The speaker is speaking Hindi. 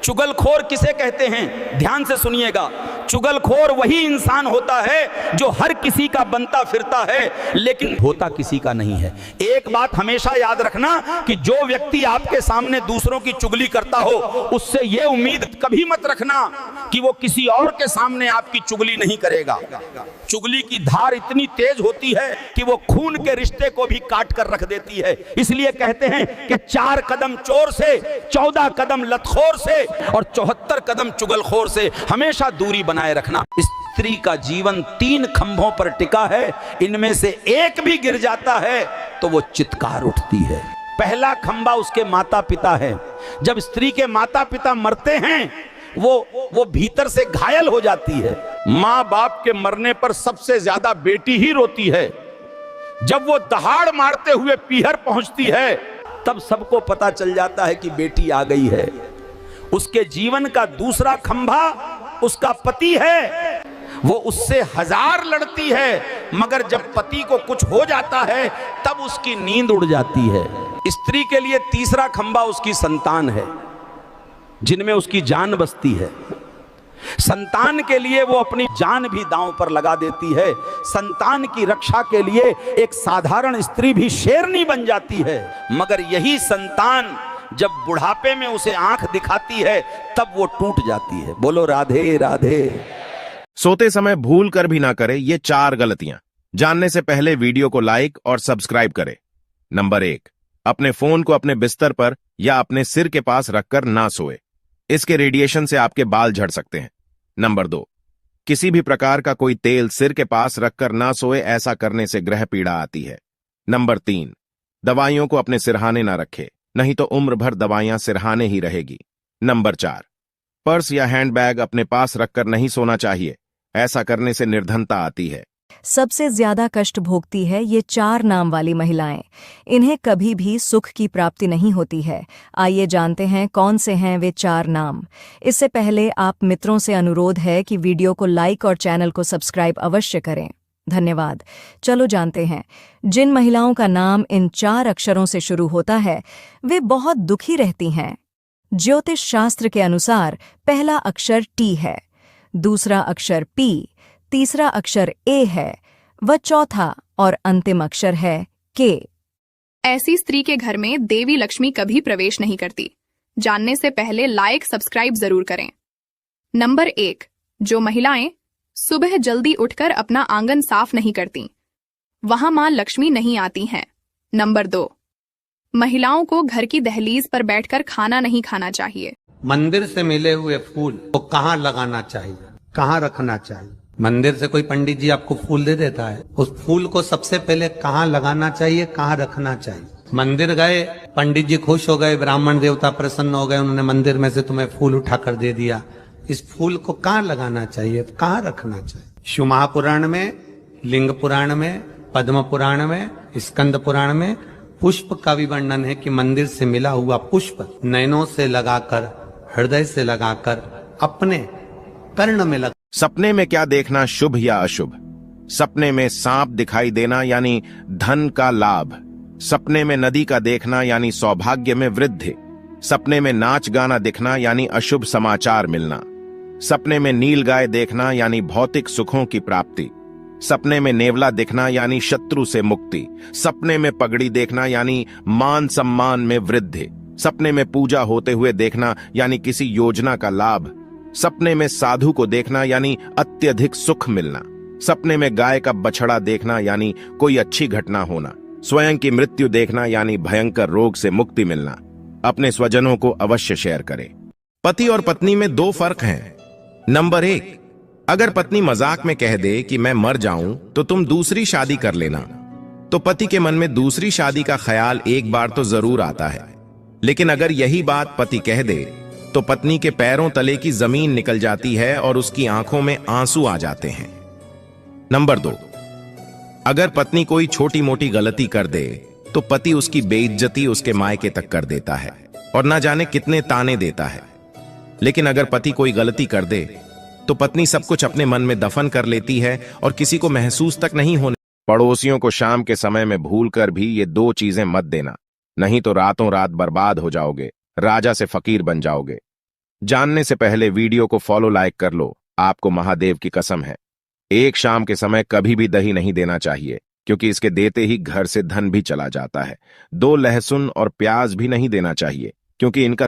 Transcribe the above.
चुगलखोर किसे कहते हैं? ध्यान से सुनिएगा। चुगलखोर वही इंसान होता है जो हर किसी का बनता फिरता है लेकिन होता किसी का नहीं है। एक बात हमेशा याद रखना कि जो व्यक्ति आपके सामने दूसरों की चुगली करता हो उससे यह उम्मीद कभी मत रखना कि वो किसी और के सामने आपकी चुगली नहीं करेगा। चुगली की धार इतनी तेज होती है कि वो खून के रिश्ते को भी काट कर रख देती है। इसलिए कहते हैं कि 4 कदम चोर से, 14 कदम लतखोर से और 74 कदम चुगलखोर से हमेशा दूरी बनाए रखना। स्त्री का जीवन 3 खंभों पर टिका है, इनमें से एक भी गिर जाता है तो वो चित्कार उठती है। पहला खंभा उसके माता पिता है। जब स्त्री के माता पिता मरते हैं वो भीतर से घायल हो जाती है। माँ बाप के मरने पर सबसे ज्यादा बेटी ही रोती है। जब वो दहाड़ मारते हुए पीहर पहुंचती है तब सबको पता चल जाता है कि बेटी आ गई है। उसके जीवन का दूसरा खंभा उसका पति है। वो उससे 1000 लड़ती है मगर जब पति को कुछ हो जाता है तब उसकी नींद उड़ जाती है। स्त्री के लिए तीसरा खंभा उसकी संतान है जिनमें उसकी जान बसती है। संतान के लिए वो अपनी जान भी दांव पर लगा देती है। संतान की रक्षा के लिए एक साधारण स्त्री भी शेरनी बन जाती है। मगर यही संतान जब बुढ़ापे में उसे आंख दिखाती है तब वो टूट जाती है। बोलो राधे राधे। सोते समय भूल कर भी ना करे ये 4 गलतियां। जानने से पहले वीडियो को लाइक और सब्सक्राइब करें। नंबर 1, अपने फोन को अपने बिस्तर पर या अपने सिर के पास रखकर ना सोए। इसके रेडिएशन से आपके बाल झड़ सकते हैं। नंबर 2, किसी भी प्रकार का कोई तेल सिर के पास रखकर ना सोए, ऐसा करने से ग्रह पीड़ा आती है। नंबर 3, दवाइयों को अपने सिरहाने ना रखे, नहीं तो उम्र भर दवाइयां सिरहाने ही रहेगी। नंबर 4, पर्स या हैंडबैग अपने पास रखकर नहीं सोना चाहिए, ऐसा करने से निर्धनता आती है। सबसे ज्यादा कष्ट भोगती है ये 4 नाम वाली महिलाएं। इन्हें कभी भी सुख की प्राप्ति नहीं होती है। आइए जानते हैं कौन से हैं वे 4 नाम। इससे पहले आप मित्रों से अनुरोध है कि वीडियो को लाइक और चैनल को सब्सक्राइब अवश्य करें। धन्यवाद। चलो जानते हैं। जिन महिलाओं का नाम इन 4 अक्षरों से शुरू होता है वे बहुत दुखी रहती हैं। ज्योतिष शास्त्र के अनुसार पहला अक्षर टी है, दूसरा अक्षर पी, तीसरा अक्षर ए है व चौथा और अंतिम अक्षर है के। ऐसी स्त्री के घर में देवी लक्ष्मी कभी प्रवेश नहीं करती। जानने से पहले लाइक सब्सक्राइब जरूर करें। नंबर 1, जो महिलाएं सुबह जल्दी उठकर अपना आंगन साफ नहीं करती, वहां मां लक्ष्मी नहीं आती हैं। नंबर 2, महिलाओं को घर की दहलीज पर बैठकर खाना नहीं खाना चाहिए। मंदिर से मिले हुए फूल को कहाँ लगाना चाहिए, कहाँ रखना चाहिए? मंदिर से कोई पंडित जी आपको फूल दे देता है, उस फूल को सबसे पहले कहाँ लगाना चाहिए, कहाँ रखना चाहिए? मंदिर गए, पंडित जी खुश हो गए, ब्राह्मण देवता प्रसन्न हो गए, उन्होंने मंदिर में से तुम्हें फूल उठाकर दे दिया। इस फूल को कहाँ लगाना चाहिए, कहाँ रखना चाहिए? शिव महापुराण में, लिंग पुराण में, पद्म पुराण में, स्कंद पुराण में पुष्प का भी वर्णन है कि मंदिर से मिला हुआ पुष्प नयनों से लगाकर, हृदय से लगाकर अपने कर्ण में लगा। सपने में क्या देखना, शुभ या अशुभ? सपने में सांप दिखाई देना यानी धन का लाभ। सपने में नदी का देखना यानी सौभाग्य में वृद्धि। सपने में नाच गाना दिखना यानी अशुभ समाचार मिलना। सपने में नीलगाय देखना यानी भौतिक सुखों की प्राप्ति। सपने में नेवला दिखना यानी शत्रु से मुक्ति। सपने में पगड़ी देखना यानी मान सम्मान में वृद्धि। सपने में पूजा होते हुए देखना यानी किसी योजना का लाभ। सपने में साधु को देखना यानी अत्यधिक सुख मिलना। सपने में गाय का बछड़ा देखना यानी कोई अच्छी घटना होना। स्वयं की मृत्यु देखना यानी भयंकर रोग से मुक्ति मिलना। अपने स्वजनों को अवश्य शेयर करें। पति और पत्नी में 2 फर्क हैं। नंबर 1, अगर पत्नी मजाक में कह दे कि मैं मर जाऊं तो तुम दूसरी शादी कर लेना, तो पति के मन में दूसरी शादी का ख्याल एक बार तो जरूर आता है। लेकिन अगर यही बात पति कह दे तो पत्नी के पैरों तले की जमीन निकल जाती है और उसकी आंखों में आंसू आ जाते हैं। नंबर 2, अगर पत्नी कोई छोटी मोटी गलती कर दे तो पति उसकी बेइज्जती उसके मायके तक कर देता है और ना जाने कितने ताने देता है। लेकिन अगर पति कोई गलती कर दे तो पत्नी सब कुछ अपने मन में दफन कर लेती है और किसी को महसूस तक नहीं होने। पड़ोसियों को शाम के समय में भूलकर भी ये 2 चीजें मत देना, नहीं तो रातों रात बर्बाद हो जाओगे, राजा से फकीर बन जाओगे। जानने से पहले वीडियो को फॉलो लाइक कर लो, आपको महादेव की कसम है। एक शाम के समय कभी भी दही नहीं देना चाहिए, क्योंकि इसके देते ही घर से धन भी चला जाता है। 2 लहसुन और प्याज भी नहीं देना चाहिए, क्योंकि इनका